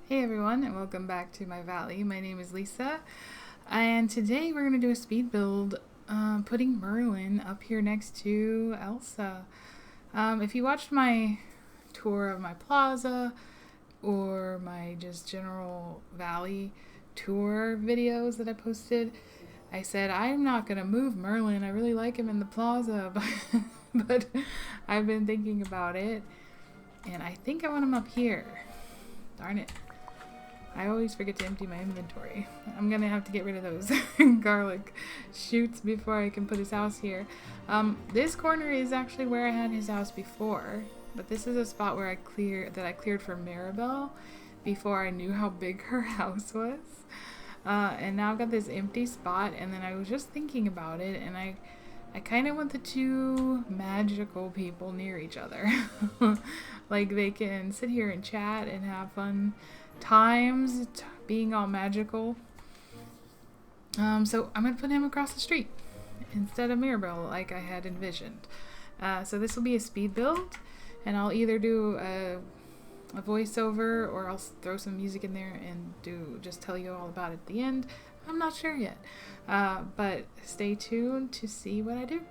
Hey everyone, and welcome back to my valley. My name is Lisa, and today we're going to do a speed build, putting Merlin up here next to Elsa. If you watched my tour of my plaza or my just general valley tour videos that I posted, I said I'm not going to move Merlin. I really like him in the plaza, but I've been thinking about it, and I think I want him up here. Darn it. I always forget to empty my inventory. I'm gonna have to get rid of those garlic shoots before I can put his house here. This corner is actually where I had his house before, but this is a spot where I cleared for Maribel before I knew how big her house was. And now I've got this empty spot, and then I was just thinking about it, and I kind of want the two magical people near each other. Like they can sit here and chat and have fun times being all magical. So I'm going to put him across the street instead of Mirabelle like I had envisioned. So this will be a speed build, and I'll either do a voiceover or I'll throw some music in there and just tell you all about it at the end. I'm not sure yet, but stay tuned to see what I do.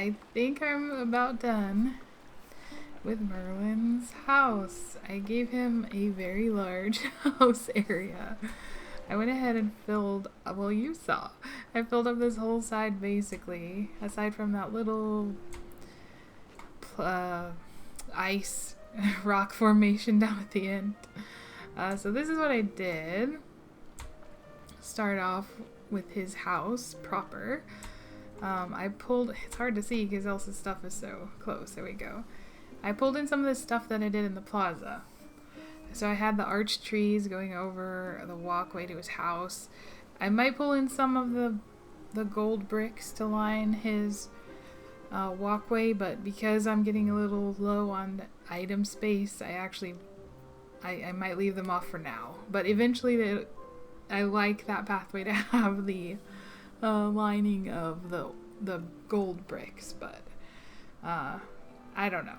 I think I'm about done with Merlin's house. I gave him a very large house area. I went ahead and filled, well, you saw, I filled up this whole side basically, aside from that little ice rock formation down at the end. So this is what I did. Start off with his house proper. I pulled, it's hard to see because Elsa's stuff is so close. There we go. I pulled in some of the stuff that I did in the plaza. So I had the arch trees going over the walkway to his house. I might pull in some of the gold bricks to line his walkway, but because I'm getting a little low on item space, I might leave them off for now. But eventually I like that pathway to have the lining of the gold bricks, but I don't know.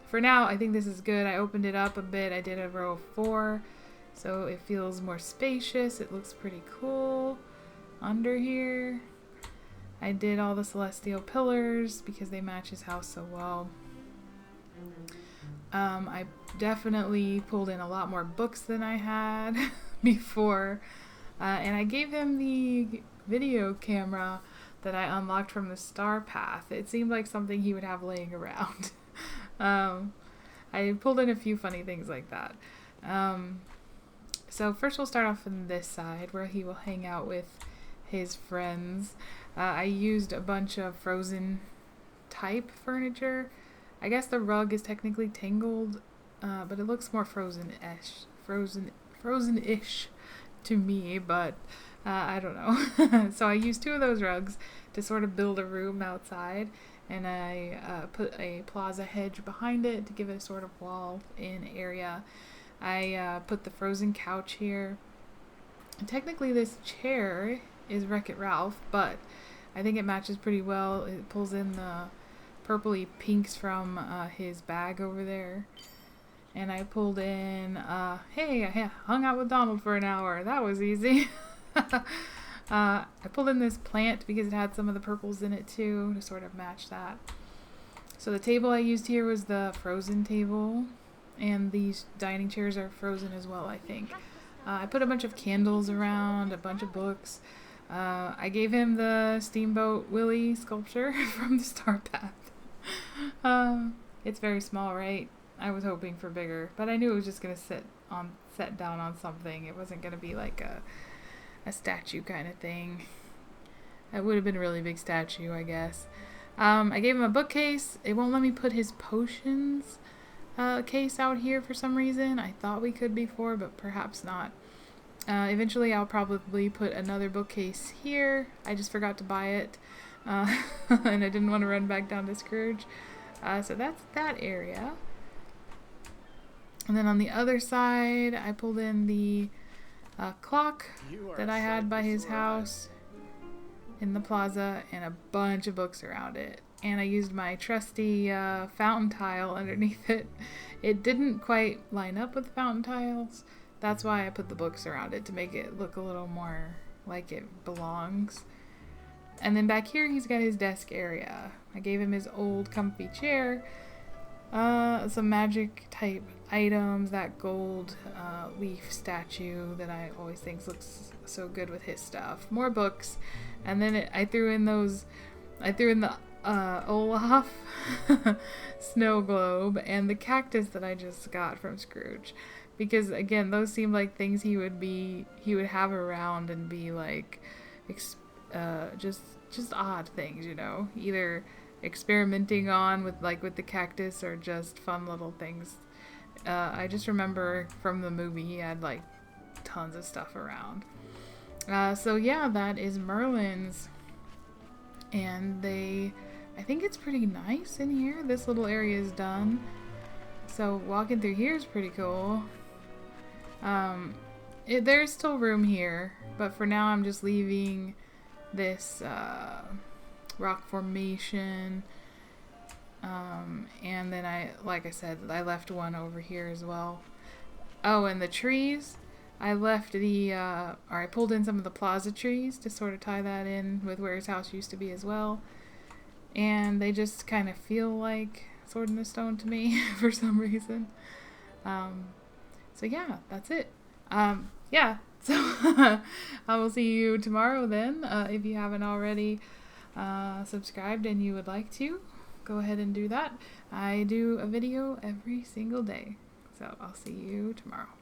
For now, I think this is good. I opened it up a bit. I did a row of 4, so it feels more spacious. It looks pretty cool under here. I did all the celestial pillars because they match his house so well. I definitely pulled in a lot more books than I had before, and I gave him the video camera that I unlocked from the star path. It seemed like something he would have laying around. I pulled in a few funny things like that. So first we'll start off on this side where he will hang out with his friends. I used a bunch of frozen type furniture. I guess the rug is technically tangled, but it looks more frozen-ish to me, but I don't know. So I used 2 of those rugs to sort of build a room outside, and I put a plaza hedge behind it to give it a sort of wall-in area. I put the frozen couch here. And technically this chair is Wreck-It Ralph, but I think it matches pretty well. It pulls in the purpley pinks from his bag over there. And I pulled in, hey, I hung out with Donald for an hour. That was easy. I pulled in this plant because it had some of the purples in it too to sort of match that. So the table I used here was the frozen table, and these dining chairs are frozen as well, I think. I put a bunch of candles around, a bunch of books. I gave him the Steamboat Willie sculpture from the Star Path. It's very small, right? I was hoping for bigger, but I knew it was just going to set down on something. It wasn't going to be like a statue kind of thing. It would have been a really big statue, I guess. I gave him a bookcase. It won't let me put his potions case out here for some reason. I thought we could before, but perhaps not. Eventually I'll probably put another bookcase here. I just forgot to buy it, and I didn't want to run back down to Scrooge. So that's that area. And then on the other side, I pulled in the clock that I had by his house in the plaza, and a bunch of books around it. And I used my trusty fountain tile underneath it. It didn't quite line up with fountain tiles. That's why I put the books around it, to make it look a little more like it belongs. And then back here he's got his desk area. I gave him his old comfy chair, some magic type items, that gold leaf statue that I always think looks so good with his stuff, more books, and then I threw in the Olaf snow globe and the cactus that I just got from Scrooge, because again those seem like things he would have around and be like just odd things, you know, either experimenting on with the cactus or just fun little things. I just remember from the movie he had like tons of stuff around. So yeah, that is Merlin's, and I think it's pretty nice in here. This little area is done, so walking through here is pretty cool. There's still room here, but for now I'm just leaving this rock formation, and then like I said, I left one over here as well. Oh, and the trees, I left I pulled in some of the plaza trees to sort of tie that in with where his house used to be as well. and they just kind of feel like Sword in the Stone to me for some reason. So yeah, that's it. Yeah, so I will see you tomorrow then. If you haven't already subscribed and you would like to, go ahead and do that. I do a video every single day. So I'll see you tomorrow.